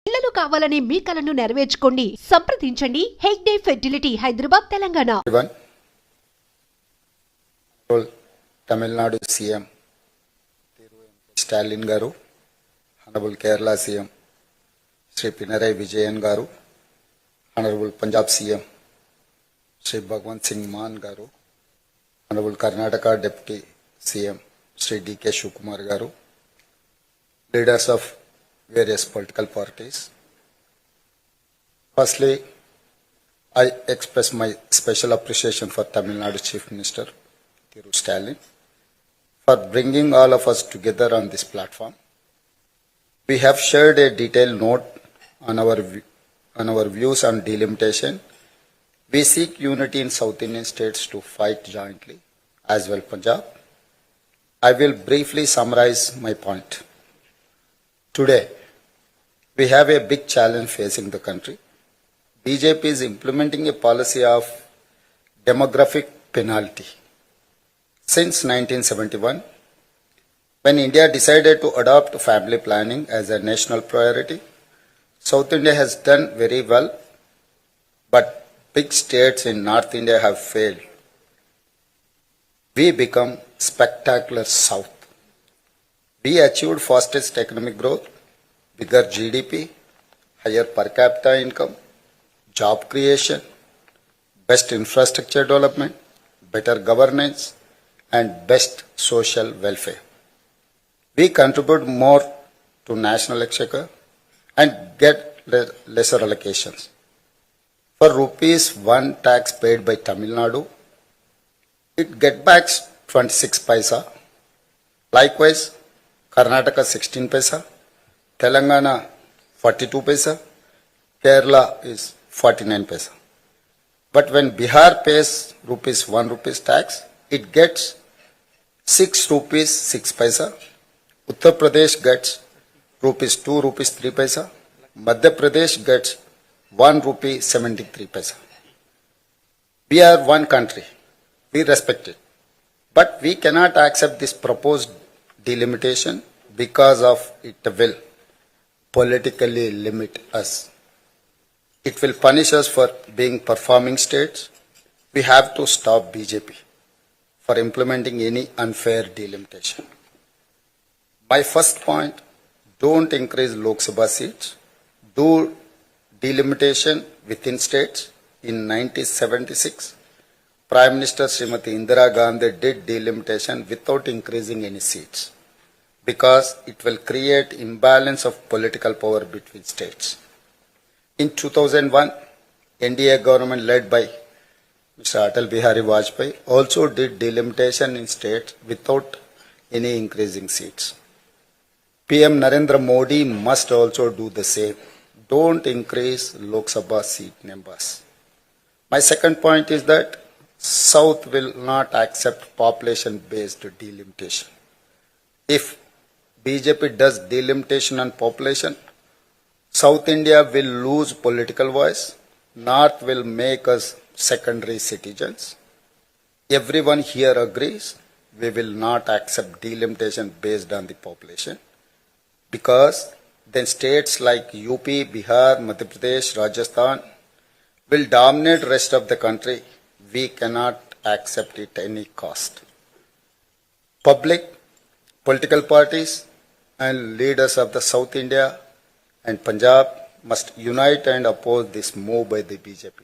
పిల్లలు కావాలని మీ కలను నెరవేర్చుకోండి. సంప్రదించండి హెగ్డే ఫెర్టిలిటీ, హైదరాబాద్, తెలంగాణ. తమిళనాడు సీఎం స్టాలిన్ గారు, ఆనరబుల్ కేరళ సీఎం శ్రీ పినరై విజయన్ గారు, ఆనరబుల్ పంజాబ్ సీఎం శ్రీ భగవంత్ సింగ్ మాన్ గారు, honourable Karnataka deputy CM Shri D K Shivakumar గారు, leaders of various political parties. Firstly, I express my special appreciation for Tamil Nadu Chief Minister Stalin for bringing all of us together on this platform. We have shared a detailed note on our views on delimitation. We seek unity in South Indian states to fight jointly, as well Punjab. I will briefly summarize my point. Today, we have a big challenge facing the country. BJP is implementing a policy of demographic penalty. Since 1971, when India decided to adopt family planning as a national priority, South India has done very well, but big states in North India have failed. We become spectacular South. We achieved fastest economic growth, bigger GDP, higher per capita income, job creation, best infrastructure development, better governance, and best social welfare. We contribute more to national exchequer and get lesser allocations. For rupees 1 tax paid by Tamil Nadu, it gets back 26 paisa. Likewise, Karnataka 16 paisa, Telangana 42 paisa, Kerala is 49 paisa. But when Bihar pays rupees 1 rupees tax, it gets 6 rupees 6 paisa. Uttar Pradesh gets rupees 2 rupees 3 paisa. Madhya Pradesh gets 1 rupee 73 paisa. We are one country. We respect it. But we cannot accept this proposed delimitation because of it will politically limit us. It will punish us for being performing states. We have to stop BJP for implementing any unfair delimitation. My first point, don't increase Lok Sabha seats. Do delimitation within states. In 1976, Prime Minister Srimati Indira Gandhi did delimitation without increasing any seats, because it will create imbalance of political power between states. In 2001, NDA government led by Mr. Atal Bihari Vajpayee also did delimitation in states without any increasing seats. PM Narendra Modi must also do the same. Don't increase Lok Sabha seat numbers. My second point is that South will not accept population-based delimitation. If BJP does delimitation on population, South India will lose political voice. North will make us secondary citizens. Everyone here agrees we will not accept delimitation based on the population, because then states like UP, Bihar, Madhya Pradesh, Rajasthan will dominate rest of the country. We cannot accept it at any cost. Public, political parties, and leaders of the South India and Punjab must unite and oppose this move by the BJP.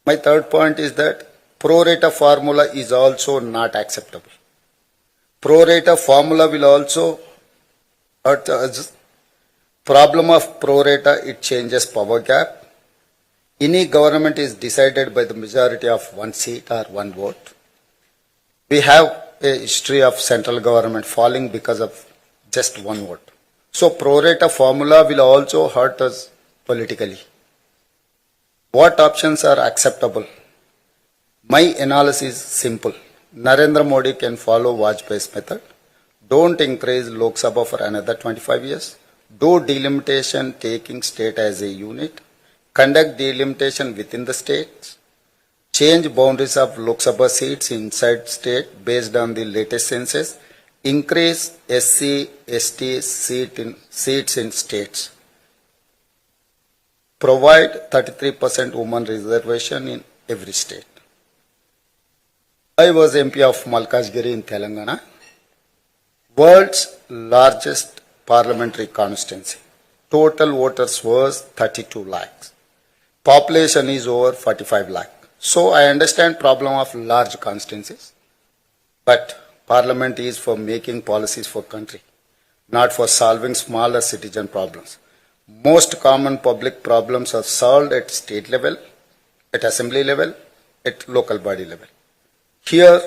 My third point is that pro rata formula is also not acceptable. Pro rata formula will also hurt us. Problem of pro rata, it changes power gap. Any government is decided by the majority of one seat or one vote. We have a history of central government falling because of just one vote. So pro rata formula will also hurt us politically. What options are acceptable? My analysis is simple. Narendra Modi can follow Vajpayee's method. Don't increase Lok Sabha for another 25 years. Do delimitation taking state as a unit. Conduct delimitation within the states. change boundaries of Lok Sabha seats inside state based on the latest census, increase SC/ST seats in states, provide 33% women reservation in every state. I was MP of Malkajgiri in Telangana, world's largest parliamentary constituency. Total voters was 32 lakhs. Population is over 45 lakh. So I understand problem of large constituencies, but parliament is for making policies for country, not for solving smaller citizen problems. Most common public problems are solved at state level, at assembly level, at local body level. Here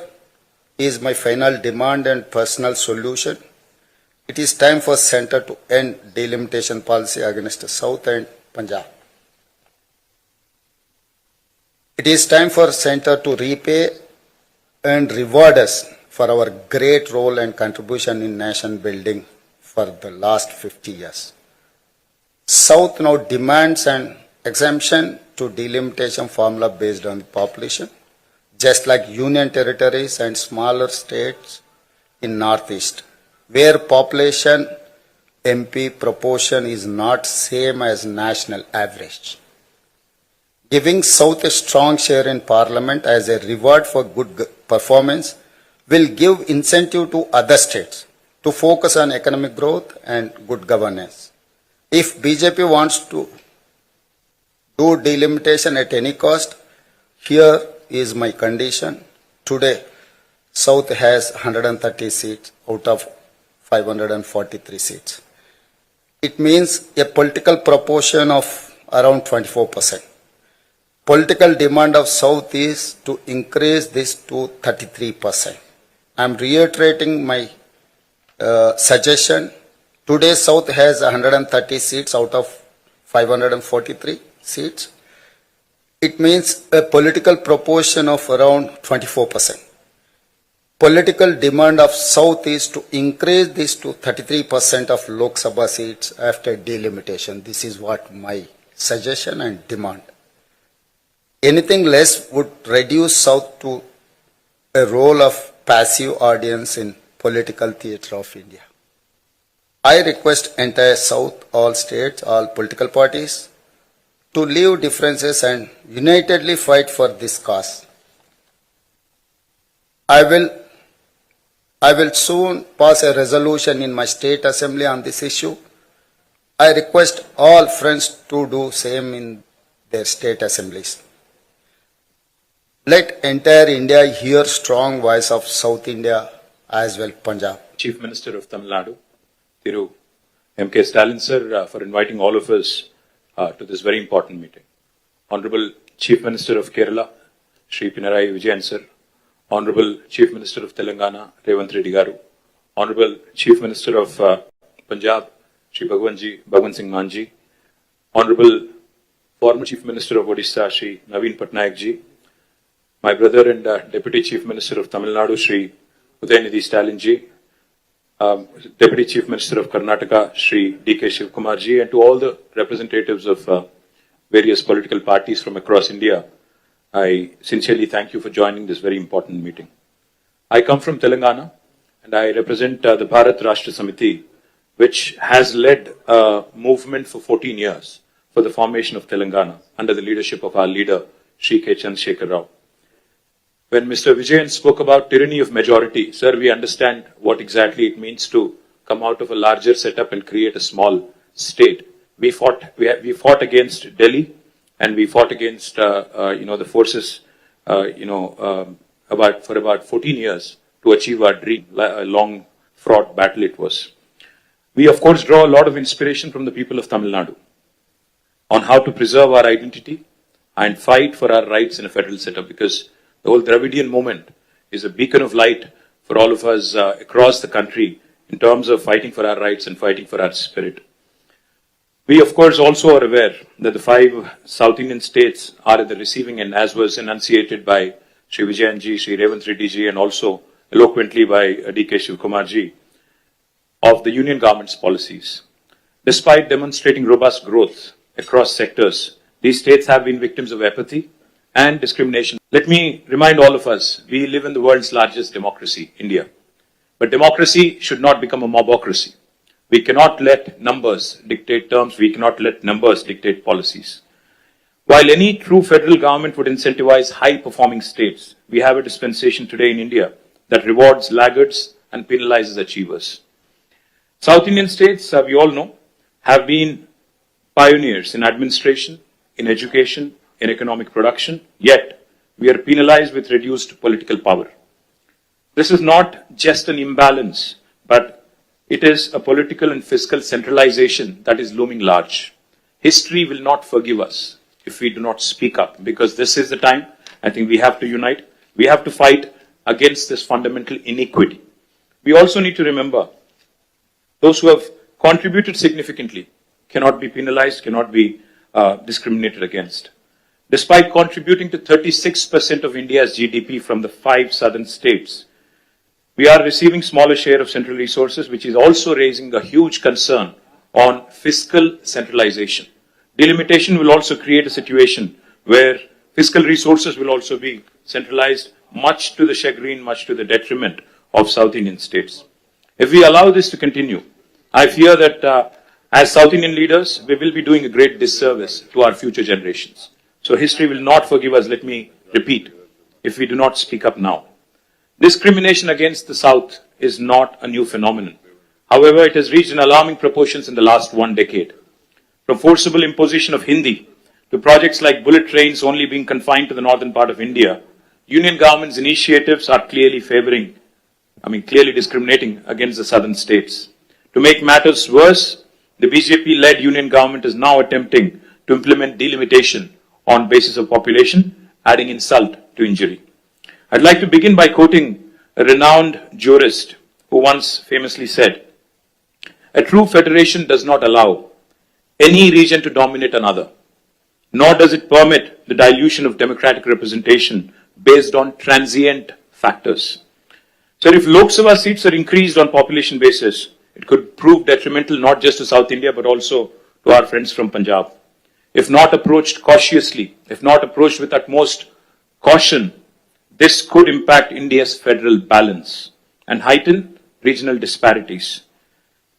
is my final demand and personal solution. It is time for Centre to end delimitation policy against the South and Punjab. It is time for Centre to repay and reward us for our great role and contribution in nation building for the last 50 years. South now demands an exemption to delimitation formula based on the population, just like union territories and smaller states in Northeast, where population MP proportion is not same as national average. Giving South a strong share in Parliament as a reward for good performance will give incentive to other states to focus on economic growth and good governance. If BJP wants to do delimitation at any cost, here is my condition. Today, South has 130 seats out of 543 seats. It means a political proportion of around 24%. Political demand of South is to increase this to 33%. I am reiterating my suggestion. Today, South has 130 seats out of 543 seats. It means a political proportion of around 24%. Political demand of South is to increase this to 33% of Lok Sabha seats after delimitation. This is what my suggestion and demand. Anything less would reduce South to a role of passive audience in political theatre of India. I request entire South, all states, all political parties to leave differences and unitedly fight for this cause. I will soon pass a resolution in my state assembly on this issue. I request all friends to do same in their state assemblies. Let entire India hear strong voice of South India as well Punjab. Chief Minister of Tamil Nadu, Thiru M.K. Stalin sir, for inviting all of us to this very important meeting. Honorable Chief Minister of Kerala, Shri Pinarayi Vijayan sir. Honorable Chief Minister of Telangana, Revanth Reddy garu. Honorable Chief Minister of Punjab, Shri Bhagwan Singh Manji. Honorable former Chief Minister of Odisha, Shri Naveen Patnaik ji. My brother and Deputy Chief Minister of Tamil Nadu, Shri Udayanidhi Stalin ji. Deputy Chief Minister of Karnataka, Shri D.K. Shivkumar ji, and to all the representatives of various political parties from across India, I sincerely thank you for joining this very important meeting. I come from Telangana and I represent the Bharat Rashtra Samiti, which has led a movement for 14 years for the formation of Telangana under the leadership of our leader, Shri K. Chandrasekhar Rao. When Mr. Vijayan spoke about tyranny of majority, sir, we understand what exactly it means to come out of a larger setup and create a small state. We fought against Delhi, and we fought against the forces for about 14 years to achieve our dream. A long fraught battle it was. We of course draw a lot of inspiration from the people of Tamil Nadu on how to preserve our identity and fight for our rights in a federal setup, because the whole Dravidian movement is a beacon of light for all of us across the country in terms of fighting for our rights and fighting for our spirit. We, of course, also are aware that the 5 South Indian states are at the receiving end, as was enunciated by Shri Vijayan ji, Shri Revanth Reddy ji, and also eloquently by D.K. Shivkumar ji, of the union government's policies. Despite demonstrating robust growth across sectors, these states have been victims of apathy and discrimination. Let me remind all of us, we live in the world's largest democracy, India. But democracy should not become a mobocracy. We cannot let numbers dictate terms. We cannot let numbers dictate policies. While any true federal government would incentivize high-performing states, we have a dispensation today in India that rewards laggards and penalizes achievers. South Indian states, we all know, have been pioneers in administration, in education, in economic production, yet we are penalized with reduced political power. This is not just an imbalance, but it is a political and fiscal centralization that is looming large. History will not forgive us if we do not speak up, because this is the time I think we have to unite. We have to fight against this fundamental inequity. We also need to remember those who have contributed significantly cannot be penalized, cannot be discriminated against. Despite contributing to 36% of India's GDP from the 5 southern states, we are receiving smaller share of central resources, which is also raising a huge concern on fiscal centralization. Delimitation will also create a situation where fiscal resources will also be centralized, much to the chagrin, much to the detriment of South Indian states. If we allow this to continue, I fear that as South Indian leaders, we will be doing a great disservice to our future generations. So history will not forgive us, let me repeat, if we do not speak up now. Discrimination against the South is not a new phenomenon. However, it has reached an alarming proportions in the last 1 decade. From forcible imposition of Hindi to projects like bullet trains only being confined to the northern part of India, union government's initiatives are clearly clearly discriminating against the southern states. To make matters worse, the BJP-led union government is now attempting to implement delimitation on basis of population, adding insult to injury. I'd like to begin by quoting a renowned jurist who once famously said, "A true federation does not allow any region to dominate another, nor does it permit the dilution of democratic representation based on transient factors." So if Lok Sabha seats are increased on population basis, it could prove detrimental not just to South India but also to our friends from Punjab. If not approached cautiously, if not approached with utmost caution, this could impact India's federal balance and heighten regional disparities.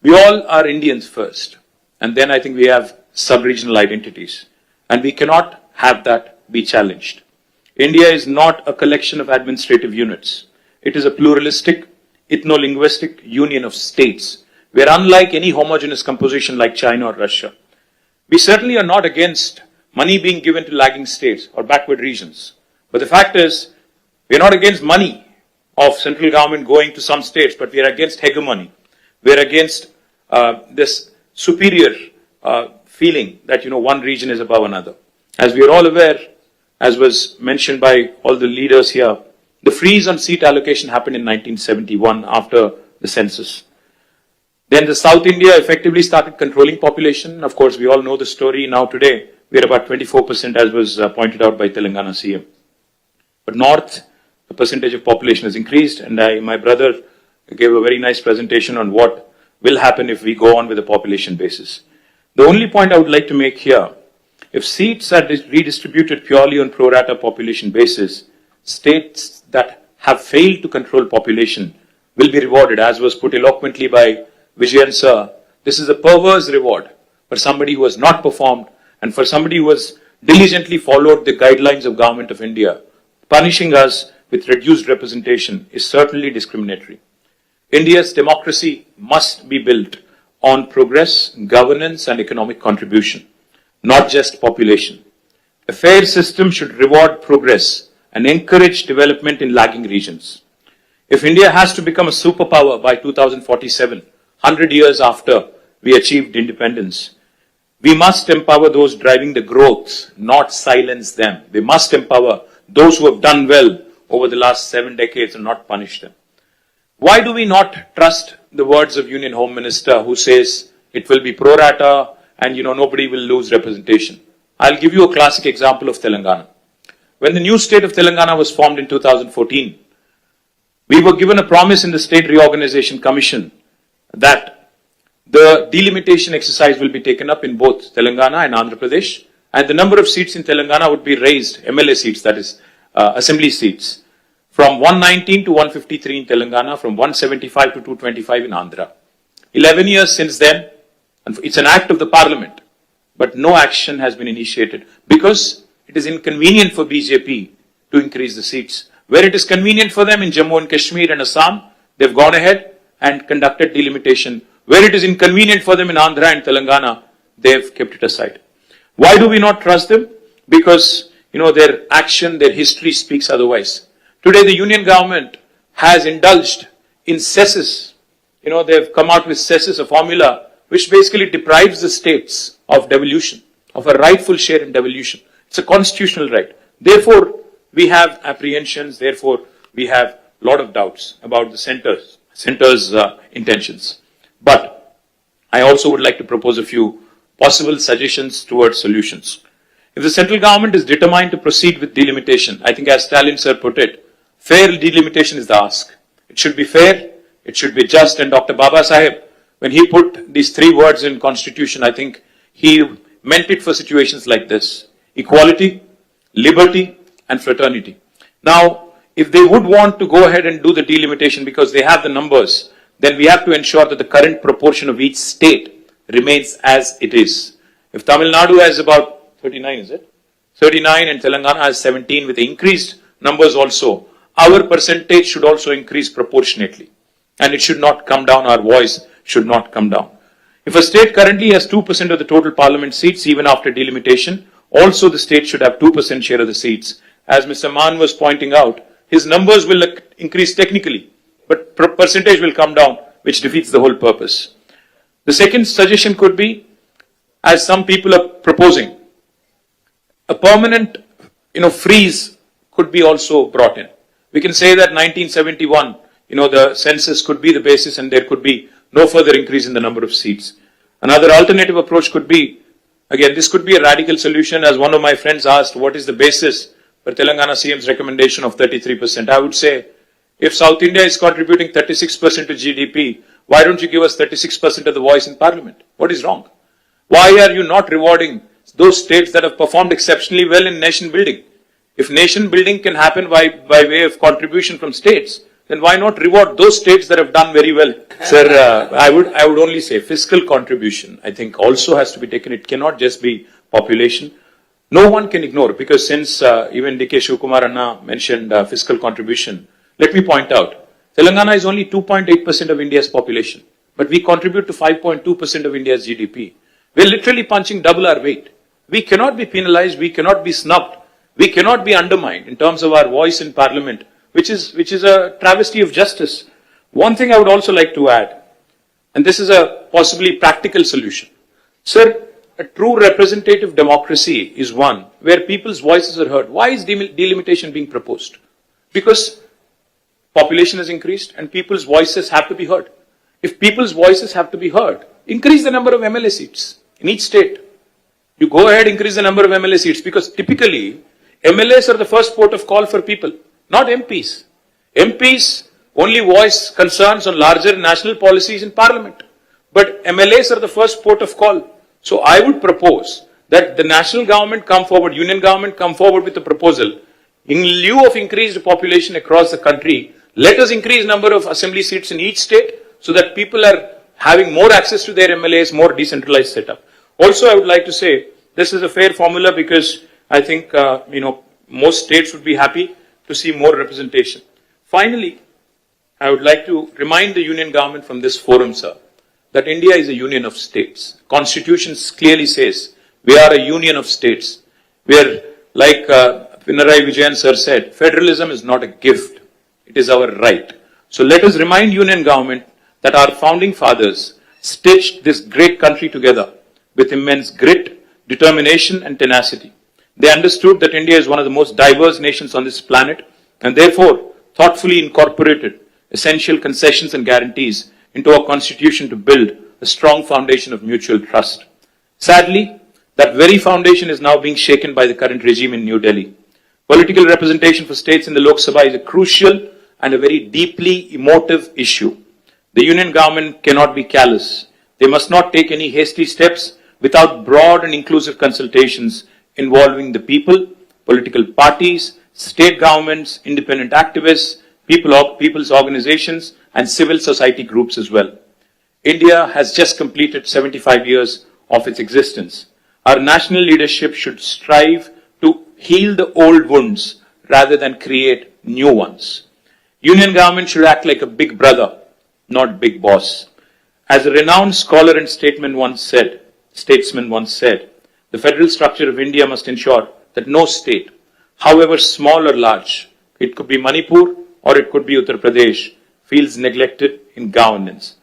We all are Indians first, and then I think we have sub-regional identities, and we cannot have that be challenged. India is not a collection of administrative units. It is a pluralistic, ethno-linguistic union of states. We are unlike any homogeneous composition like China or Russia. We certainly are not against money being given to lagging states or backward regions. But the fact is, we are not against money of central government going to some states, but we are against hegemony. We are against this superior feeling that, one region is above another. As we are all aware, as was mentioned by all the leaders here, the freeze on seat allocation happened in 1971 after the census. Then the South India effectively started controlling population. Of course, we all know the story. Now today, we are about 24%, as was pointed out by Telangana CM. But North, the percentage of population has increased, and my brother gave a very nice presentation on what will happen if we go on with the population basis. The only point I would like to make here, if seats are redistributed purely on pro rata population basis, states that have failed to control population will be rewarded, as was put eloquently by Vijayan sir. This is a perverse reward for somebody who has not performed and for somebody who has diligently followed the guidelines of Government of India. Punishing us with reduced representation is certainly discriminatory. India's democracy must be built on progress, governance and economic contribution, not just population. A fair system should reward progress and encourage development in lagging regions. If India has to become a superpower by 2047, 100 years after we achieved independence, we must empower those driving the growth, not silence them. We must empower those who have done well over the last 7 decades and not punish them. Why do we not trust the words of Union Home Minister who says it will be pro rata and nobody will lose representation? I'll give you a classic example of Telangana. When the new state of Telangana was formed in 2014, we were given a promise in the State Reorganization Commission that the delimitation exercise will be taken up in both Telangana and Andhra Pradesh, and the number of seats in Telangana would be raised, MLA seats, that is, assembly seats, from 119 to 153 in Telangana, from 175 to 225 in Andhra. 11 years since then, and it's an act of the parliament, but no action has been initiated because it is inconvenient for BJP to increase the seats. Where it is convenient for them in Jammu and Kashmir and Assam, they've gone ahead and conducted delimitation. Where it is inconvenient for them in Andhra and Telangana, they've kept it aside. Why do we not trust them? Because, their action, their history speaks otherwise. Today, the union government has indulged in cesses. They've come out with cesses, a formula which basically deprives the states of devolution, of a rightful share in devolution. It's a constitutional right. Therefore, we have apprehensions. Therefore, we have a lot of doubts about the center's intentions. But I also would like to propose a few possible suggestions towards solutions. If the central government is determined to proceed with delimitation, I think as Stalin sir put it, fair delimitation is the ask. It should be fair, it should be just, and Dr. Baba Saheb, when he put these three words in constitution, I think he meant it for situations like this: equality, liberty, and fraternity. Now, if they would want to go ahead and do the delimitation because they have the numbers, then we have to ensure that the current proportion of each state remains as it is. If Tamil Nadu has about 39, is it? 39 and Telangana has 17 with increased numbers also, our percentage should also increase proportionately. And it should not come down, our voice should not come down. If a state currently has 2% of the total parliament seats, even after delimitation, also the state should have 2% share of the seats. As Mr. Mann was pointing out, his numbers will increase technically, but percentage will come down, which defeats the whole purpose. The second suggestion could be, as some people are proposing, a permanent, freeze could be also brought in. We can say that 1971, the census could be the basis and there could be no further increase in the number of seats. Another alternative approach could be, again, this could be a radical solution. As one of my friends asked, what is the basis for Telangana CM's recommendation of 33%? I would say, if South India is contributing 36% to GDP, why don't you give us 36% of the voice in parliament? What is wrong? Why are you not rewarding those states that have performed exceptionally well in nation building? If nation building can happen by way of contribution from states, then why not reward those states that have done very well? Sir, I would only say fiscal contribution, I think, also has to be taken. It cannot just be population. No one can ignore, because since even D.K. Shivkumar Anna mentioned fiscal contribution, let me point out, Telangana is only 2.8% of India's population, but we contribute to 5.2% of India's GDP. We're literally punching double our weight. We cannot be penalized, we cannot be snubbed, we cannot be undermined in terms of our voice in parliament, which is a travesty of justice. One thing I would also like to add, and this is a possibly practical solution. Sir, a true representative democracy is one where people's voices are heard. Why is delimitation being proposed? Because population has increased and people's voices have to be heard. If people's voices have to be heard, increase the number of MLA seats in each state. You go ahead, increase the number of MLA seats, because typically MLAs are the first port of call for people, not MPs. MPs only voice concerns on larger national policies in parliament, but MLAs are the first port of call. So I would propose that the national government come forward, union government come forward with a proposal. In lieu of increased population across the country, let us increase number of assembly seats in each state so that people are having more access to their MLAs, more decentralized setup. Also, I would like to say this is a fair formula because I think, most states would be happy to see more representation. Finally, I would like to remind the union government from this forum, sir, that India is a union of states. Constitution clearly says we are a union of states. We are, like Pinarayi Vijayan sir said, federalism is not a gift. It is our right. So let us remind union government that our founding fathers stitched this great country together with immense grit, determination and tenacity. They understood that India is one of the most diverse nations on this planet and therefore thoughtfully incorporated essential concessions and guarantees into our constitution to build a strong foundation of mutual trust. Sadly, that very foundation is now being shaken by the current regime in New Delhi. Political representation for states in the Lok Sabha is a crucial and a very deeply emotive issue. The union government cannot be callous. They must not take any hasty steps without broad and inclusive consultations involving the people, political parties, state governments, independent activists, people's organizations, and civil society groups as well. India has just completed 75 years of its existence. Our national leadership should strive to heal the old wounds rather than create new ones. Union government should act like a big brother, not big boss. As a renowned scholar and statesman once said, the federal structure of India must ensure that no state, however small or large, it could be Manipur or it could be Uttar Pradesh, feels neglected in governance.